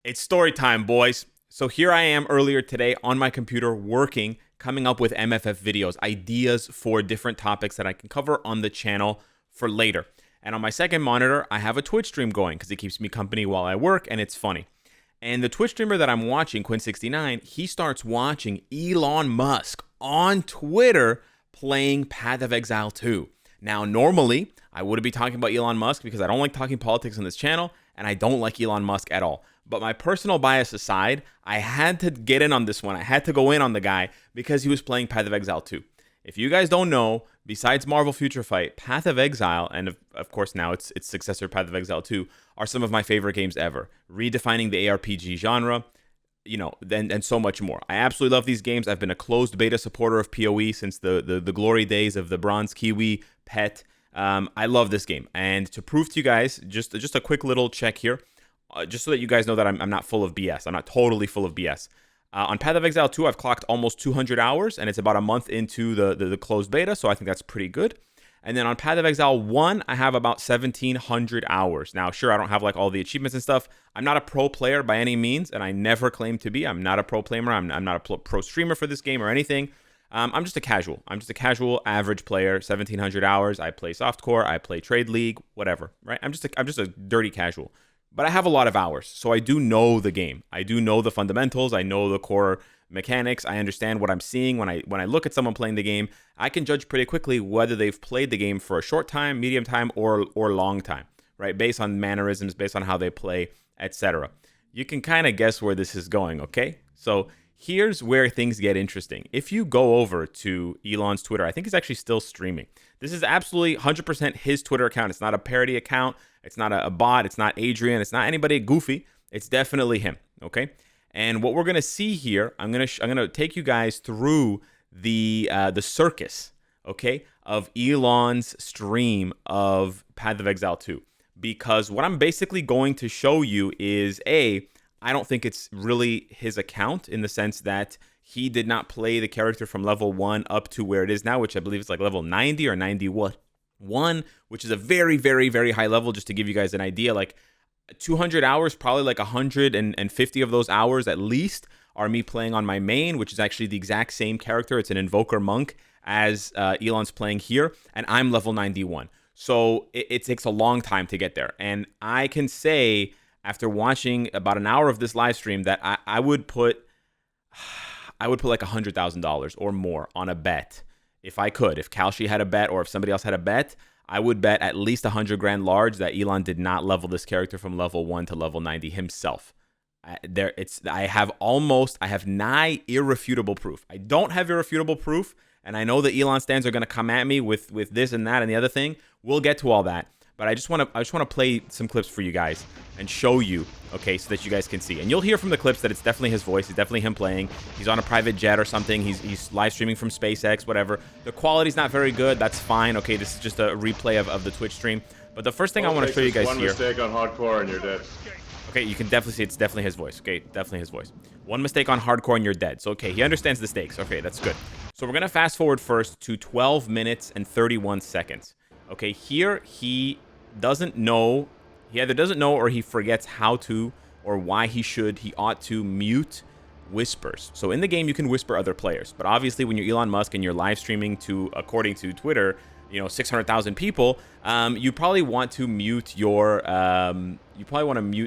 It's story time, boys. So here I am earlier today on my computer working, coming up with MFF videos, ideas for different topics that I can cover on the channel for later. And on my second monitor, I have a Twitch stream going because it keeps me company while I work and it's funny. And the Twitch streamer that I'm watching, Quinn69, he starts watching Elon Musk on Twitter playing Path of Exile 2. Now, normally, I wouldn't be talking about Elon Musk because I don't like talking politics on this channel, and I don't like Elon Musk at all. But my personal bias aside, I had to get in on this one. I had to go in on the guy because he was playing Path of Exile 2. If you guys don't know, besides Marvel Future Fight, Path of Exile, and of course now its successor, Path of Exile 2, are some of my favorite games ever. Redefining the ARPG genre, you know, and so much more. I absolutely love these games. I've been a closed beta supporter of PoE since the glory days of the Bronze Kiwi Pet. I love this game. And to prove to you guys, just a quick little check here, just so that you guys know that I'm not full of BS. I'm not totally full of BS. On Path of Exile 2, I've clocked almost 200 hours, and it's about a month into the closed beta, so I think that's pretty good. And then on Path of Exile 1, I have about 1,700 hours. Now, sure, I don't have like all the achievements and stuff. I'm not a pro player by any means, and I never claim to be. I'm not a pro player. I'm not a pro streamer for this game or anything. I'm just a casual. I'm just a casual average player. 1,700 hours. I play softcore. I play trade league. Whatever. Right? I'm just a dirty casual. But I have a lot of hours, so I do know the game. I do know the fundamentals. I know the core mechanics. I understand what I'm seeing when I look at someone playing the game. I can judge pretty quickly whether they've played the game for a short time, medium time, or long time, right? Based on mannerisms, based on how they play, etc. You can kind of guess where this is going, okay? So here's where things get interesting. If you go over to Elon's Twitter, I think he's actually still streaming. This is absolutely 100% his Twitter account. It's not a parody account. It's not a bot. It's not Adrian. It's not anybody goofy. It's definitely him, okay? And what we're gonna see here, I'm gonna take you guys through the circus, okay, of Elon's stream of Path of Exile 2, because what I'm basically going to show you is I don't think it's really his account in the sense that he did not play the character from level 1 up to where it is now, which I believe is like level 90 or 91, which is a very, very, very high level. Just to give you guys an idea, like 200 hours, probably like 150 of those hours at least are me playing on my main, which is actually the exact same character. It's an Invoker Monk as Elon's playing here, and I'm level 91. So it takes a long time to get there. And I can say, after watching about an hour of this live stream, that I would put like $100,000 or more on a bet if I could. If Kalshi had a bet or if somebody else had a bet, I would bet at least 100 grand large that Elon did not level this character from level 1 to level 90 himself. I have nigh irrefutable proof. I don't have irrefutable proof, and I know that Elon stands are going to come at me with this and that and the other thing. We'll get to all that. But I just want to play some clips for you guys and show you, okay, so that you guys can see. And you'll hear from the clips that it's definitely his voice. It's definitely him playing. He's on a private jet or something. He's live streaming from SpaceX, whatever. The quality's not very good. That's fine. Okay, this is just a replay of the Twitch stream. But the first thing I want to show you guys one here. Mistake on hardcore and you're dead. Okay, you can definitely see it's definitely his voice. Okay, definitely his voice. One mistake on hardcore and you're dead. So, okay, he understands the stakes. Okay, that's good. So we're going to fast forward first to 12 minutes and 31 seconds. Okay, here he doesn't know, he either doesn't know or he forgets how to or why he ought to mute whispers. So in the game you can whisper other players, but obviously when you're Elon Musk and you're live streaming to, according to Twitter, 600,000 people, you probably want to mute your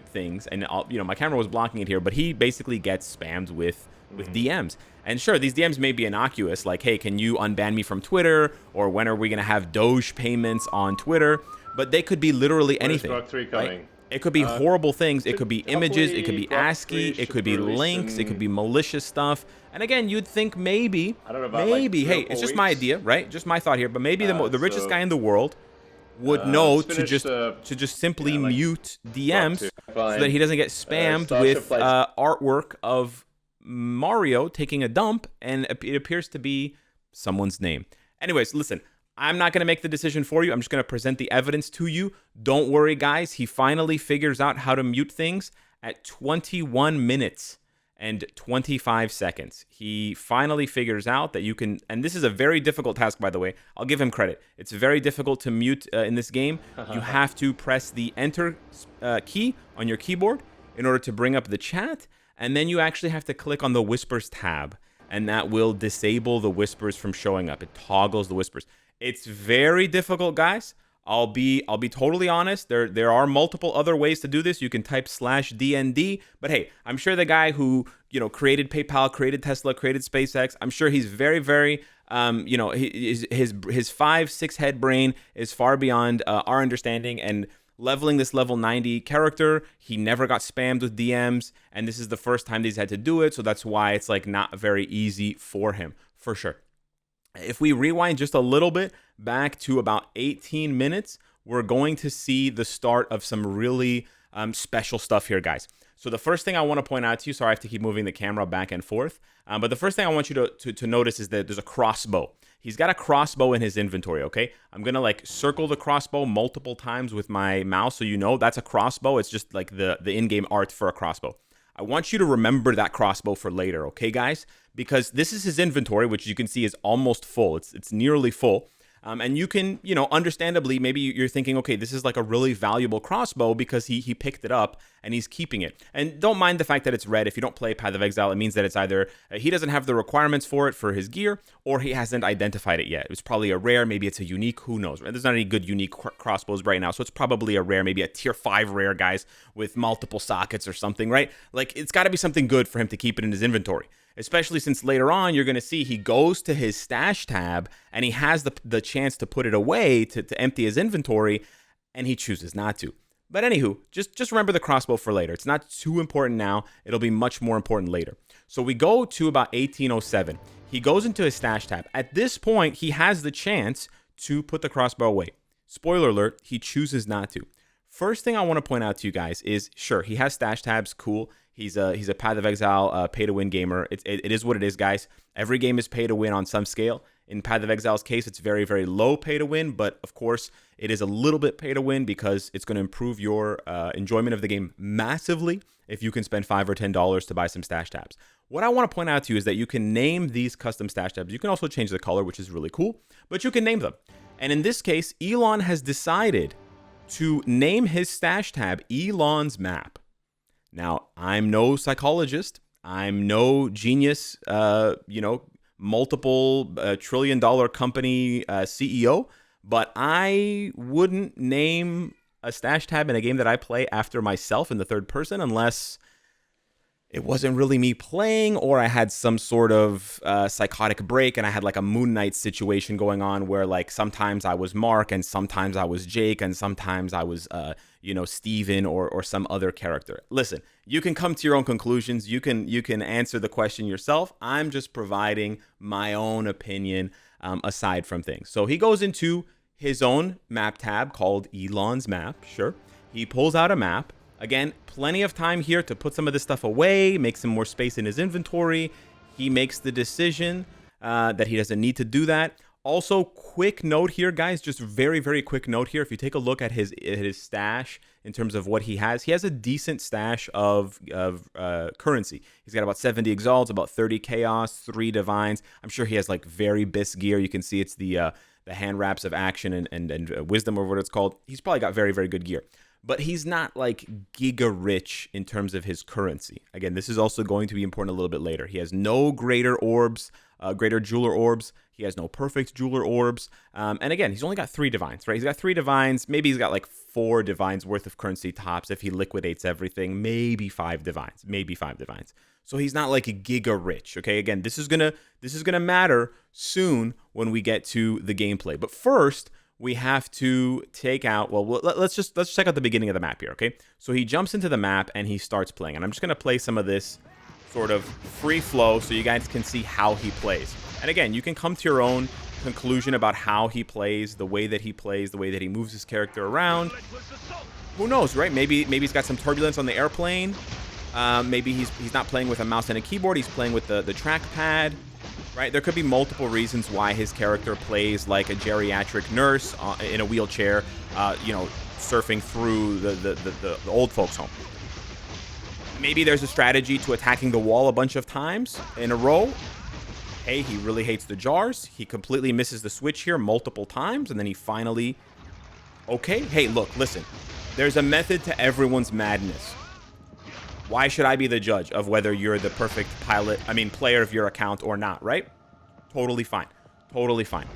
things. And my camera was blocking it here, but he basically gets spammed with DMs. And sure, these DMs may be innocuous, like, hey, can you unban me from Twitter, or when are we gonna have Doge payments on Twitter? But they could be literally anything. Right? It could be horrible things. It could be images. It could be ASCII. It could be links. It could be malicious stuff. And again, you'd think maybe, hey, it's just my idea, right? Just my thought here. But maybe the richest guy in the world would know to just simply mute DMs so that he doesn't get spammed with artwork of Mario taking a dump, and it appears to be someone's name. Anyways, listen. I'm not going to make the decision for you. I'm just going to present the evidence to you. Don't worry, guys. He finally figures out how to mute things at 21 minutes and 25 seconds. He finally figures out that you can, and this is a very difficult task, by the way. I'll give him credit. It's very difficult to mute in this game. You have to press the Enter key on your keyboard, in order to bring up the chat, and then you actually have to click on the whispers tab, and that will disable the whispers from showing up. It toggles the whispers. It's very difficult, guys. I'll be totally honest. There are multiple other ways to do this. You can type /DND, but hey, I'm sure the guy who, you know, created PayPal, created Tesla, created SpaceX, I'm sure he's very you know, his 5-6 head brain is far beyond our understanding. And leveling this level 90 character, he never got spammed with DMs, and this is the first time he's had to do it, so that's why it's like not very easy for him, for sure. If we rewind just a little bit back to about 18 minutes, we're going to see the start of some really special stuff here, guys. So the first thing I want to point out to you, sorry, I have to keep moving the camera back and forth, but the first thing I want you to notice is that there's a crossbow. He's got a crossbow in his inventory, okay? I'm going to like circle the crossbow multiple times with my mouse so you know that's a crossbow. It's just like the in-game art for a crossbow. I want you to remember that crossbow for later, okay, guys? Because this is his inventory, which you can see is almost full. It's nearly full. And you can, you know, understandably, maybe you're thinking, okay, this is like a really valuable crossbow because he picked it up and he's keeping it. And don't mind the fact that it's red. If you don't play Path of Exile, it means that it's either he doesn't have the requirements for it for his gear, or he hasn't identified it yet. It's probably a rare, maybe it's a unique, who knows, right? There's not any good unique crossbows right now, so it's probably a rare, maybe a tier 5 rare, guys, with multiple sockets or something, right? Like, it's got to be something good for him to keep it in his inventory. Especially since later on, you're going to see he goes to his stash tab and he has the chance to put it away to empty his inventory, and he chooses not to. But anywho, just remember the crossbow for later. It's not too important now. It'll be much more important later. So we go to about 1807. He goes into his stash tab. At this point, he has the chance to put the crossbow away. Spoiler alert, he chooses not to. First thing I want to point out to you guys is, sure, he has stash tabs, cool. He's a Path of Exile pay-to-win gamer. It is what it is, guys. Every game is pay-to-win on some scale. In Path of Exile's case, it's very, very low pay-to-win, but of course, it is a little bit pay-to-win because it's going to improve your enjoyment of the game massively if you can spend $5 or $10 to buy some stash tabs. What I want to point out to you is that you can name these custom stash tabs. You can also change the color, which is really cool, but you can name them. And in this case, Elon has decided to name his stash tab Elon's Map. Now, I'm no psychologist. I'm no genius, you know, multiple trillion-dollar company CEO, but I wouldn't name a stash tab in a game that I play after myself in the third person unless it wasn't really me playing, or I had some sort of psychotic break and I had like a Moon Knight situation going on where like sometimes I was Mark and sometimes I was Jake and sometimes I was, you know, Steven or some other character. Listen, you can come to your own conclusions. You can answer the question yourself. I'm just providing my own opinion aside from things. So he goes into his own map tab called Elon's Map. Sure. He pulls out a map. Again, plenty of time here to put some of this stuff away, make some more space in his inventory. He makes the decision that he doesn't need to do that. Also, quick note here, guys, just very, very quick note here. If you take a look at his stash in terms of what he has a decent stash of currency. He's got about 70 exalts, about 30 chaos, 3 divines. I'm sure he has like very bis gear. You can see it's the hand wraps of action and wisdom, or what it's called. He's probably got very, very good gear. But he's not like giga rich in terms of his currency. Again, this is also going to be important a little bit later. He has no greater orbs, greater jeweler orbs. He has no perfect jeweler orbs. And again, he's only got 3 divines, right? He's got 3 divines. Maybe he's got like 4 divines worth of currency tops if he liquidates everything. Maybe 5 divines. Maybe 5 divines. So he's not like a giga rich, okay? Again, this is gonna matter soon when we get to the gameplay. But first, we have to take out, well, let's check out the beginning of the map here, okay? So he jumps into the map and he starts playing. And I'm just going to play some of this sort of free flow so you guys can see how he plays. And again, you can come to your own conclusion about how he plays, the way that he plays, the way that he moves his character around. Who knows, right? Maybe he's got some turbulence on the airplane. Maybe he's not playing with a mouse and a keyboard. He's playing with the trackpad. Right, there could be multiple reasons why his character plays like a geriatric nurse in a wheelchair, you know, surfing through the old folks' home. Maybe there's a strategy to attacking the wall a bunch of times in a row. Hey, he really hates the jars. He completely misses the switch here multiple times, and then he finally... Okay, hey, look, listen. There's a method to everyone's madness. Why should I be the judge of whether you're the perfect player of your account or not, right? Totally fine. Totally fine.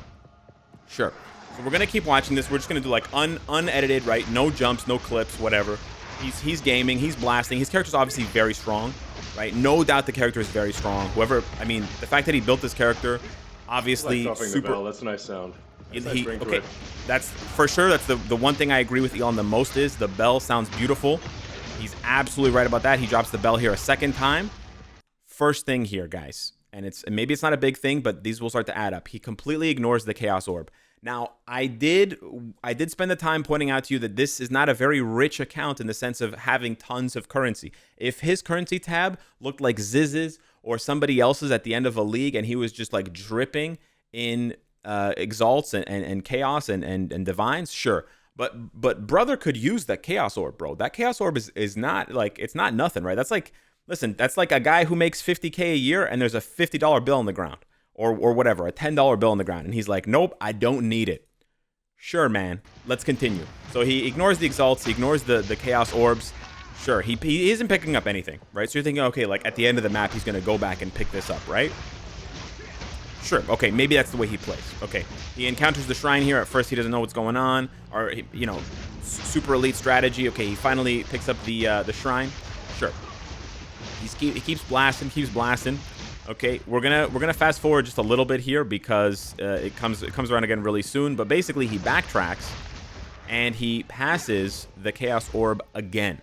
Sure. So we're going to keep watching this. We're just going to do like unedited, right? No jumps, no clips, whatever. He's gaming. He's blasting. His character's obviously very strong, right? No doubt the character is very strong. The fact that he built this character, obviously like the bell. That's a nice sound. Okay, that's for sure. That's the one thing I agree with Elon the most is the bell sounds beautiful. He's absolutely right about that. He drops the bell here a second time. First thing here, guys, and maybe it's not a big thing, but these will start to add up. He completely ignores the Chaos Orb. Now, I did spend the time pointing out to you that this is not a very rich account in the sense of having tons of currency. If his currency tab looked like Ziz's or somebody else's at the end of a league and he was just like dripping in exalts and chaos and divines, sure. But brother could use that Chaos Orb, bro. That Chaos Orb is not like, it's not nothing, right? That's like, listen, that's like a guy who makes $50K a year and there's a $50 bill on the ground. Or whatever, a $10 bill on the ground. And he's like, nope, I don't need it. Sure, man. Let's continue. So he ignores the exalts. He ignores the chaos orbs. Sure, he isn't picking up anything, right? So you're thinking, okay, like at the end of the map, he's going to go back and pick this up, right? Sure, okay, maybe that's the way he plays. Okay, he encounters the shrine here. At first, he doesn't know what's going on. Or, super elite strategy. Okay, he finally picks up the shrine. Sure. He keeps blasting. Okay, we're gonna fast forward just a little bit here because it comes around again really soon. But basically, he backtracks and he passes the Chaos Orb again.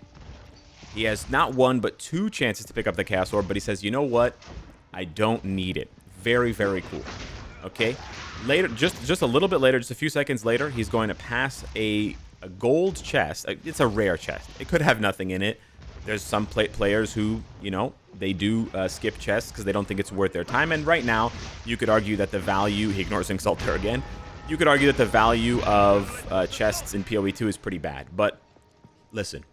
He has not one but two chances to pick up the Chaos Orb, but he says, you know what? I don't need it. Very, very cool. Okay, later, just a little bit later, just a few seconds later, he's going to pass a gold chest. It's a rare chest. It could have nothing in it. There's some players who, they do skip chests because they don't think it's worth their time. And right now, you could argue that the value, he ignores insult there again. You could argue that the value of chests in PoE2 is pretty bad. But listen,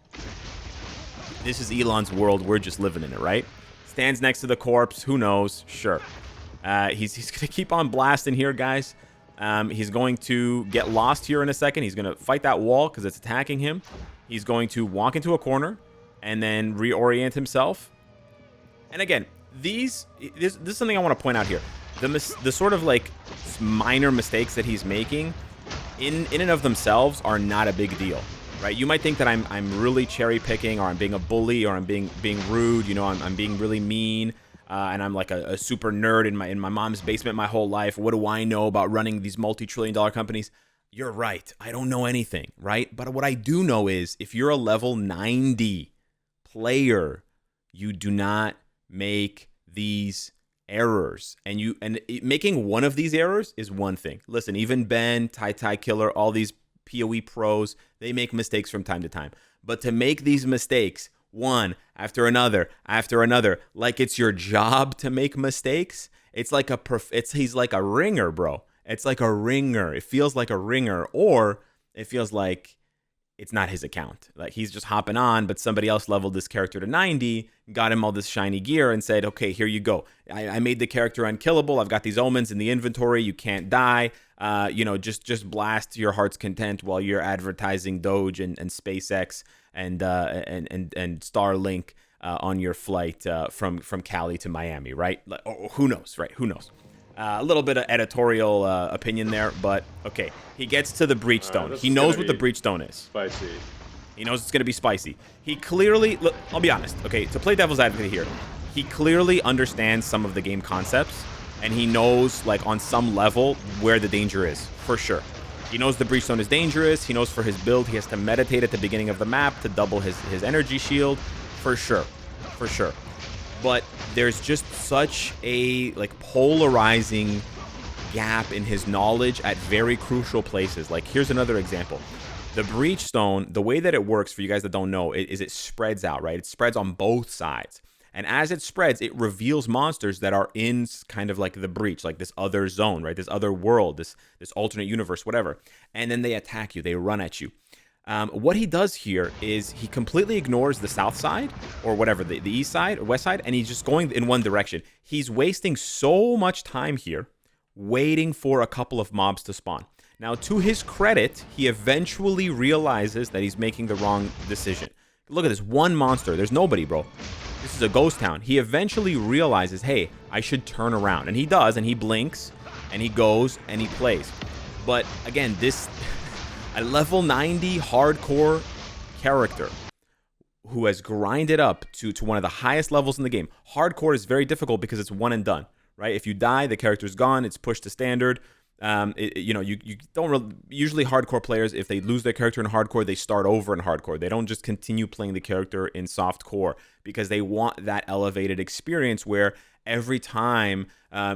this is Elon's world. We're just living in it, right? Stands next to the corpse. Who knows? Sure. He's going to keep on blasting here, guys. He's going to get lost here in a second. He's going to fight that wall because it's attacking him. He's going to walk into a corner and then reorient himself. And again, this is something I want to point out here. The sort of like minor mistakes that he's making in and of themselves are not a big deal, right? You might think that I'm really cherry picking, or I'm being a bully, or I'm being rude. I'm being really mean, and I'm like a super nerd in my mom's basement my whole life. What do I know about running these multi-trillion-dollar companies? You're right. I don't know anything, right? But what I do know is if you're a level 90 player, you do not make these errors, and making one of these errors is one thing. Listen, even Ben, Tai Killer, all these PoE pros, they make mistakes from time to time. But to make these mistakes one after another, like it's your job to make mistakes, it's like he's like a ringer, bro. It's like a ringer. It feels like a ringer, or it feels like it's not his account. Like he's just hopping on, but somebody else leveled this character to 90, got him all this shiny gear and said, okay, here you go. I made the character unkillable. I've got these omens in the inventory. You can't die. Just blast to your heart's content while you're advertising Doge and SpaceX and Starlink on your flight from Cali to Miami, right? Like, who knows, right? Who knows? A little bit of editorial opinion there, but okay. He gets to the Breachstone. He knows what the Breachstone is. Spicy. He knows it's going to be spicy. He clearly, look, I'll be honest, okay, to play devil's advocate here, he clearly understands some of the game concepts, and he knows, like, on some level where the danger is, for sure. He knows the Breachstone is dangerous. He knows for his build, he has to meditate at the beginning of the map to double his energy shield, for sure. For sure. But there's just such a like polarizing gap in his knowledge at very crucial places. Like here's another example. The Breachstone, the way that it works for you guys that don't know, is it spreads out, right? It spreads on both sides. And as it spreads, it reveals monsters that are in kind of like the breach, like this other zone, right? This other world, this alternate universe, whatever. And then they attack you, they run at you. What he does here is he completely ignores the south side or whatever, the east side or west side, and he's just going in one direction. He's wasting so much time here waiting for a couple of mobs to spawn. Now, to his credit, he eventually realizes that he's making the wrong decision. Look at this, one monster. There's nobody, bro. This is a ghost town. He eventually realizes, hey, I should turn around. And he does, and he blinks, and he goes, and he plays. But again, this a level 90 hardcore character who has grinded up to one of the highest levels in the game. Hardcore is very difficult because it's one and done, right? If you die, the character's gone. It's pushed to standard. You don't really, usually hardcore players, if they lose their character in hardcore, they start over in hardcore. They don't just continue playing the character in soft core because they want that elevated experience where every time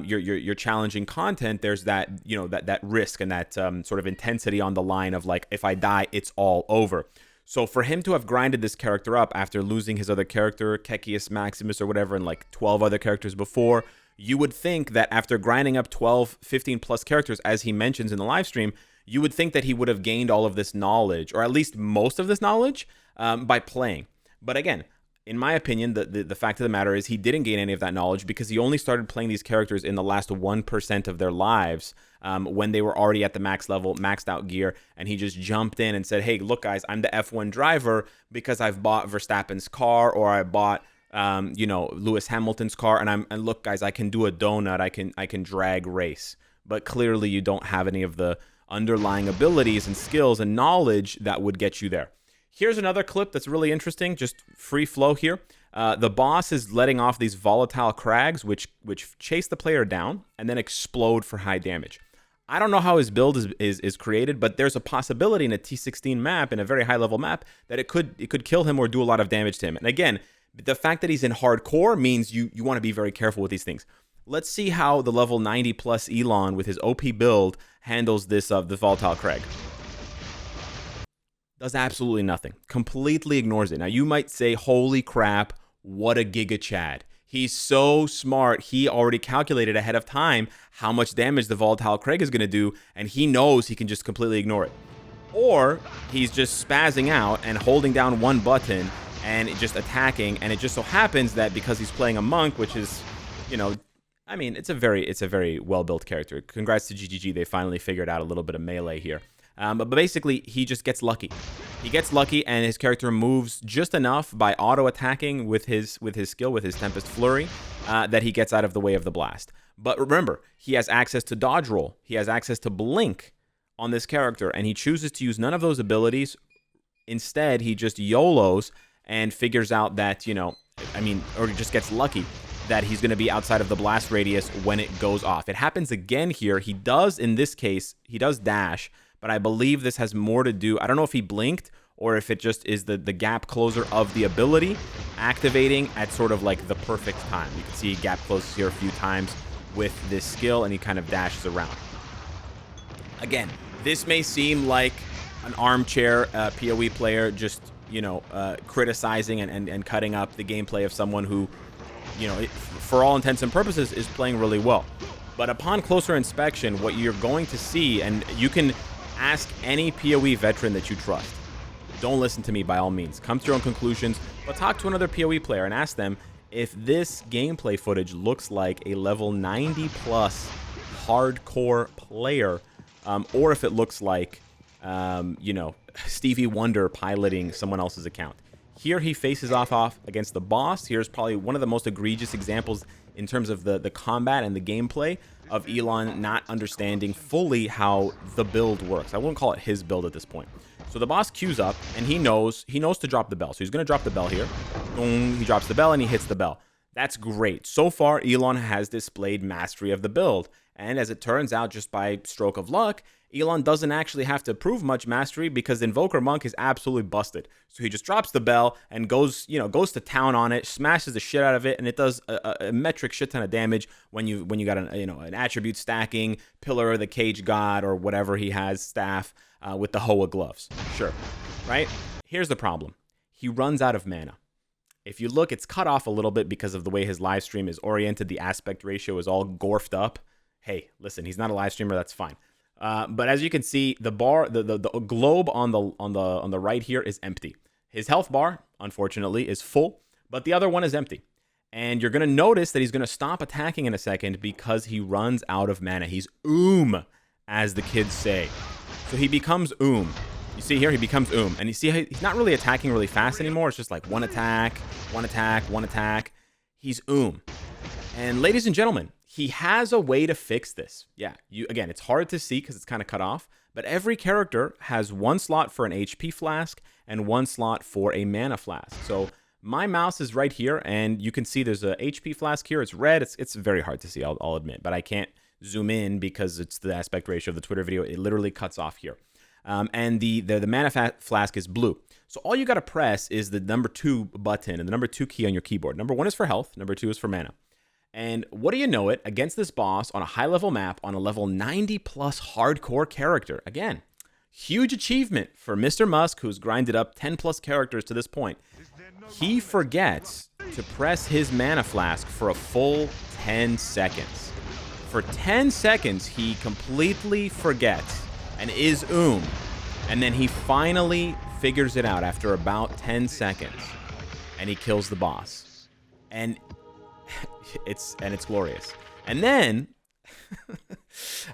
you're challenging content, there's that that risk and that sort of intensity on the line of like, if I die, it's all over. So for him to have grinded this character up after losing his other character, Kekius Maximus or whatever, and like 12 other characters before, you would think that after grinding up 12, 15 plus characters, as he mentions in the live stream, you would think that he would have gained all of this knowledge, or at least most of this knowledge, by playing. But again, in my opinion, the fact of the matter is he didn't gain any of that knowledge because he only started playing these characters in the last 1% of their lives, when they were already at the max level, maxed out gear, and he just jumped in and said, hey, look, guys, I'm the F1 driver because I've bought Verstappen's car, or I bought Lewis Hamilton's car, and look, guys, I can do a donut, I can drag race. But clearly you don't have any of the underlying abilities and skills and knowledge that would get you there. Here's another clip that's really interesting, just free flow here. The boss is letting off these volatile crags, which chase the player down and then explode for high damage. I don't know how his build is created, but there's a possibility in a T16 map, in a very high level map, that it could kill him or do a lot of damage to him. And again, the fact that he's in hardcore means you want to be very careful with these things. Let's see how the level 90 plus Elon with his OP build handles this the volatile crag. Does absolutely nothing. Completely ignores it. Now you might say, holy crap, what a Giga Chad. He's so smart. He already calculated ahead of time how much damage the volatile crag is going to do, and he knows he can just completely ignore it. Or he's just spazzing out and holding down one button and just attacking, and it just so happens that because he's playing a monk, which is, it's a very well-built character. Congrats to GGG, they finally figured out a little bit of melee here. But basically, he just gets lucky. He gets lucky, and his character moves just enough by auto-attacking with his skill, with his Tempest Flurry, that he gets out of the way of the blast. But remember, he has access to dodge roll. He has access to blink on this character, and he chooses to use none of those abilities. Instead, he just YOLOs and figures out that, or just gets lucky that he's going to be outside of the blast radius when it goes off. It happens again here. He does, in this case, he does dash, but I believe this has more to do, I don't know if he blinked or if it just is the gap closer of the ability activating at sort of like the perfect time. You can see gap closes here a few times with this skill, and he kind of dashes around. Again, this may seem like an armchair PoE player just criticizing and cutting up the gameplay of someone who, for all intents and purposes, is playing really well. But upon closer inspection, what you're going to see, and you can ask any PoE veteran that you trust. Don't listen to me by all means. Come to your own conclusions, but talk to another PoE player and ask them if this gameplay footage looks like a level 90 plus hardcore player, or if it looks like, Stevie Wonder piloting someone else's account. Here he faces off against the boss. Here's probably one of the most egregious examples in terms of the combat and the gameplay of Elon not understanding fully how the build works. I won't call it his build at this point. So the boss queues up, and he knows to drop the bell. So he's going to drop the bell here. Boom, he drops the bell, and he hits the bell. That's great. So far, Elon has displayed mastery of the build. And as it turns out, just by stroke of luck, Elon doesn't actually have to prove much mastery because Invoker Monk is absolutely busted. So he just drops the bell and goes to town on it, smashes the shit out of it, and it does a metric shit ton of damage when you got an attribute stacking, Pillar of the Cage God, or whatever he has, staff, with the Hoa gloves. Sure, right? Here's the problem. He runs out of mana. If you look, it's cut off a little bit because of the way his live stream is oriented. The aspect ratio is all gorfed up. Hey, listen, he's not a live streamer. That's fine. But as you can see, the bar, the globe on the right here is empty. His health bar, unfortunately, is full, but the other one is empty. And you're gonna notice that he's gonna stop attacking in a second because he runs out of mana. He's as the kids say. So he becomes You see here, he becomes and you see how he's not really attacking really fast anymore. It's just like one attack, one attack, one attack. He's And ladies and gentlemen, he has a way to fix this. Yeah, again, it's hard to see because it's kind of cut off, but every character has one slot for an HP flask and one slot for a mana flask. So my mouse is right here, and you can see there's a HP flask here. It's red. It's very hard to see, I'll admit, but I can't zoom in because it's the aspect ratio of the Twitter video. It literally cuts off here. And the mana flask is blue. So all you got to press is the number 2 button and the number 2 key on your keyboard. Number 1 is for health. Number 2 is for mana. And what do you know it, against this boss on a high-level map on a level 90-plus hardcore character. Again, huge achievement for Mr. Musk, who's grinded up 10-plus characters to this point. He forgets to press his mana flask for a full 10 seconds. For 10 seconds, he completely forgets and is and then he finally figures it out after about 10 seconds, and he kills the boss. And it's glorious. And then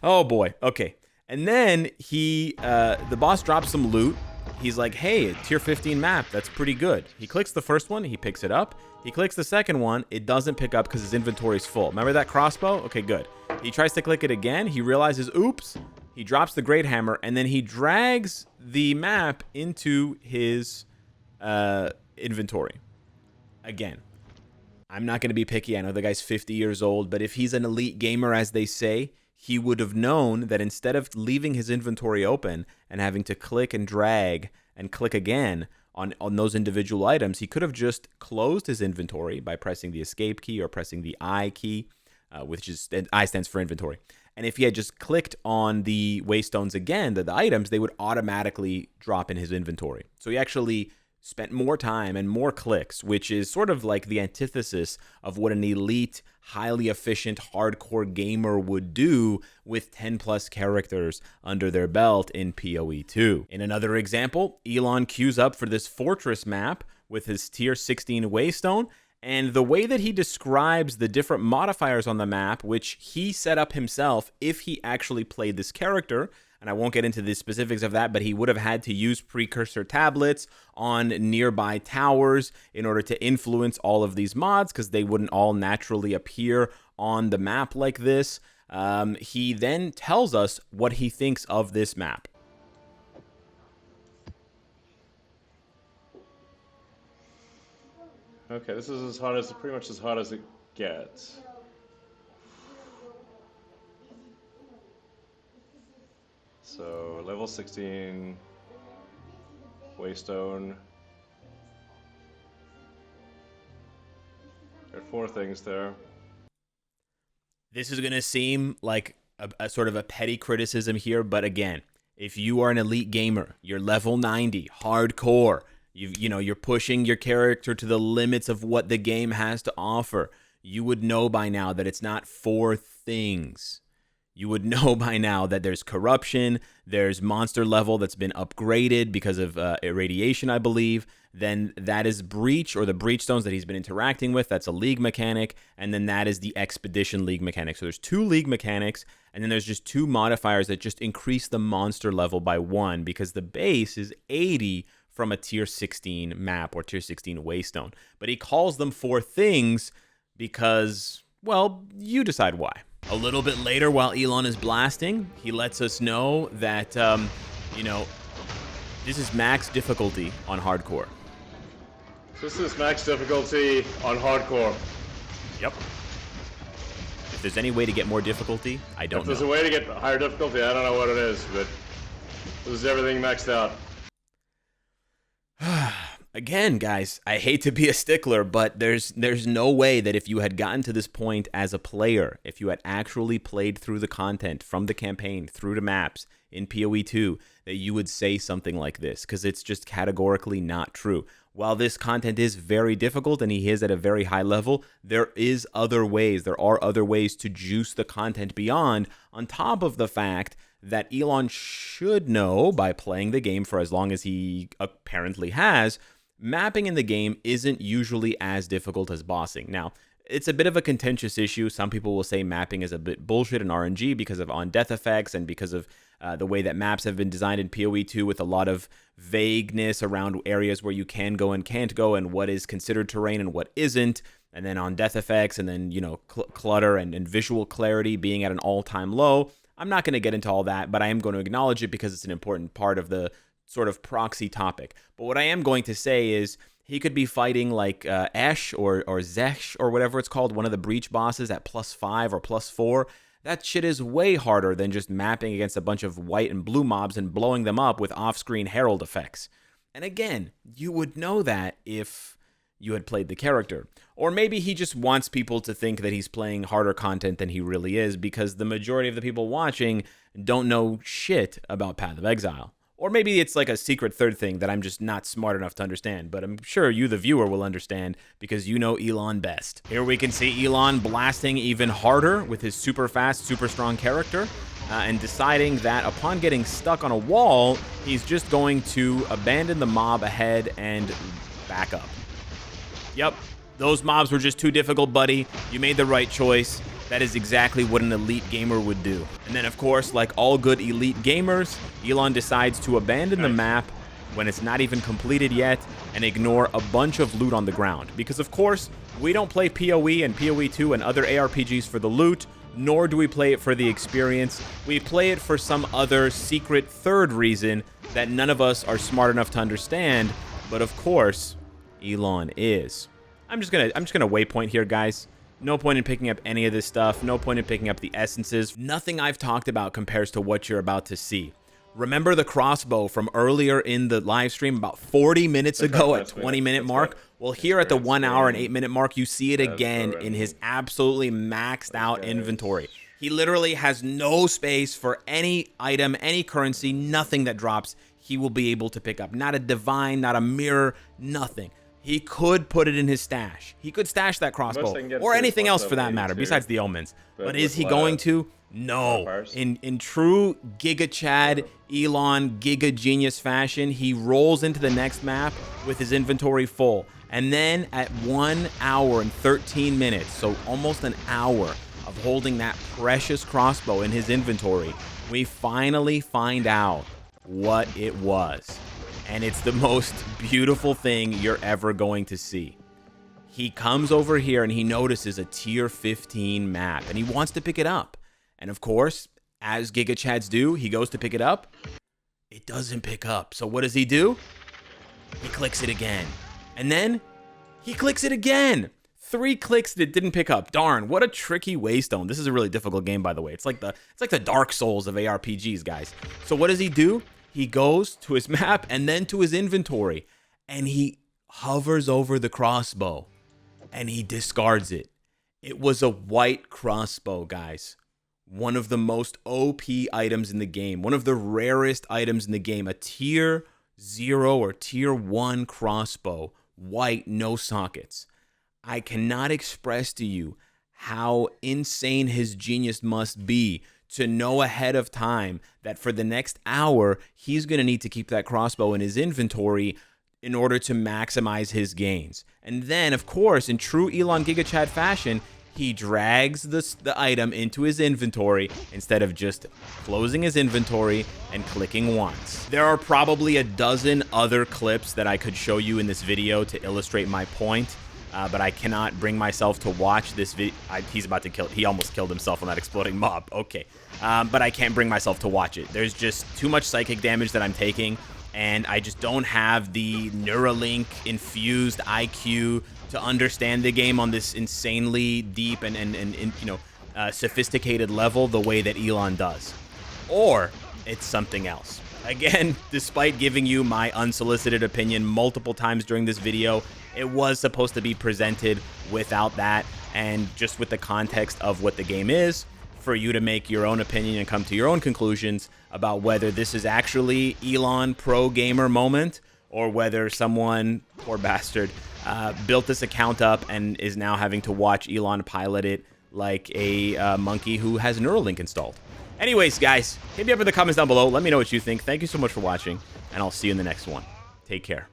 oh boy, okay. And then the boss drops some loot. He's like, hey, a tier 15 map, that's pretty good. He clicks the first one, he picks it up. He clicks the second one, it doesn't pick up because his inventory is full. Remember that crossbow? Okay, good. He tries to click it again, he realizes, oops. He drops the Great Hammer, and then he drags the map into his inventory. Again, I'm not going to be picky. I know the guy's 50 years old, but if he's an elite gamer, as they say, he would have known that instead of leaving his inventory open and having to click and drag and click again on those individual items, he could have just closed his inventory by pressing the escape key or pressing the I key, which is, I stands for inventory. And if he had just clicked on the waystones again, the items, they would automatically drop in his inventory. So he actually spent more time and more clicks, which is sort of like the antithesis of what an elite, highly efficient, hardcore gamer would do with 10 plus characters under their belt in PoE 2. In another example, Elon queues up for this fortress map with his tier 16 waystone, and the way that he describes the different modifiers on the map, which he set up himself if he actually played this character, and I won't get into the specifics of that, but he would have had to use precursor tablets on nearby towers in order to influence all of these mods, because they wouldn't all naturally appear on the map like this. He then tells us what he thinks of this map. Okay, this is pretty much as hot as it gets. So, level 16, Waystone. There are 4 things there. This is going to seem like a sort of a petty criticism here, but again, if you are an elite gamer, you're level 90, hardcore, you're pushing your character to the limits of what the game has to offer, you would know by now that it's not 4 things. You would know by now that there's corruption, there's monster level that's been upgraded because of irradiation, I believe. Then that is breach, or the breach stones that he's been interacting with. That's a league mechanic. And then that is the expedition league mechanic. So there's 2 league mechanics, and then there's just 2 modifiers that just increase the monster level by 1 because the base is 80 from a tier 16 map or tier 16 waystone. But he calls them 4 things because, well, you decide why. A little bit later, while Elon is blasting, he lets us know that, this is max difficulty on hardcore. This is max difficulty on hardcore. Yep. If there's any way to get more difficulty, I don't know. If there's a way to get higher difficulty, I don't know what it is, but this is everything maxed out. Again, guys, I hate to be a stickler, but there's no way that if you had gotten to this point as a player, if you had actually played through the content from the campaign through to maps in PoE 2, that you would say something like this, because it's just categorically not true. While this content is very difficult and he is at a very high level, there are other ways to juice the content beyond, on top of the fact that Elon should know, by playing the game for as long as he apparently has, mapping in the game isn't usually as difficult as bossing. Now, It's a bit of a contentious issue. Some people will say mapping is a bit bullshit in RNG because of on-death effects and because of the way that maps have been designed in PoE2 with a lot of vagueness around areas where you can go and can't go and what is considered terrain and what isn't. And then on-death effects and then, clutter and visual clarity being at an all-time low. I'm not going to get into all that, but I am going to acknowledge it because it's an important part of the sort of proxy topic. But what I am going to say is he could be fighting like Esh or Zesh or whatever it's called, one of the breach bosses at +5 or +4. That shit is way harder than just mapping against a bunch of white and blue mobs and blowing them up with off-screen herald effects. And again, you would know that if you had played the character. Or maybe he just wants people to think that he's playing harder content than he really is because the majority of the people watching don't know shit about Path of Exile. Or maybe it's like a secret third thing that I'm just not smart enough to understand, but I'm sure you, the viewer, will understand because you know Elon best. Here we can see Elon blasting even harder with his super fast, super strong character, and deciding that upon getting stuck on a wall, he's just going to abandon the mob ahead and back up. Yep, those mobs were just too difficult, buddy. You made the right choice. That is exactly what an elite gamer would do. And then, of course, like all good elite gamers, Elon decides to abandon the map when it's not even completed yet and ignore a bunch of loot on the ground. Because, of course, we don't play PoE and PoE2 and other ARPGs for the loot, nor do we play it for the experience. We play it for some other secret third reason that none of us are smart enough to understand, but of course, Elon is. I'm just gonna waypoint here, guys. No point in picking up any of this stuff. No point in picking up the essences. Nothing I've talked about compares to what you're about to see. Remember the crossbow from earlier in the live stream about 40 minutes ago at 20-minute mark? Well, here at the 1 hour and 8-minute mark, you see it again in his absolutely maxed out inventory. He literally has no space for any item, any currency, nothing that drops. He will be able to pick up. Not a divine, not a mirror, nothing. He could put it in his stash. He could stash that crossbow or anything else for that matter besides the omens. But is he going to? No. In true Giga Chad, Elon, Giga Genius fashion, he rolls into the next map with his inventory full. And then at 1 hour and 13 minutes, so almost an hour of holding that precious crossbow in his inventory, we finally find out what it was. And it's the most beautiful thing you're ever going to see. He comes over here and he notices a tier 15 map and he wants to pick it up. And of course, as Giga Chads do, he goes to pick it up. It doesn't pick up. So what does he do? He clicks it again. And then he clicks it again. 3 clicks that didn't pick up. Darn, what a tricky waystone. This is a really difficult game, by the way. It's like the Dark Souls of ARPGs, guys. So what does he do? He goes to his map and then to his inventory, and he hovers over the crossbow, and he discards it. It was a white crossbow, guys. One of the most OP items in the game. One of the rarest items in the game. A tier 0 or tier 1 crossbow. White, no sockets. I cannot express to you how insane his genius must be to know ahead of time that for the next hour, he's going to need to keep that crossbow in his inventory in order to maximize his gains. And then, of course, in true Elon Giga Chad fashion, he drags the item into his inventory instead of just closing his inventory and clicking once. There are probably a dozen other clips that I could show you in this video to illustrate my point. But I cannot bring myself to watch this video. He's about to kill. He almost killed himself on that exploding mob. Okay. But I can't bring myself to watch it. There's just too much psychic damage that I'm taking, and I just don't have the Neuralink infused IQ to understand the game on this insanely deep and sophisticated level the way that Elon does. Or it's something else. Again, despite giving you my unsolicited opinion multiple times during this video, it was supposed to be presented without that and just with the context of what the game is for you to make your own opinion and come to your own conclusions about whether this is actually Elon pro gamer moment or whether someone, poor bastard, built this account up and is now having to watch Elon pilot it like a monkey who has Neuralink installed. Anyways, guys, hit me up in the comments down below. Let me know what you think. Thank you so much for watching, and I'll see you in the next one. Take care.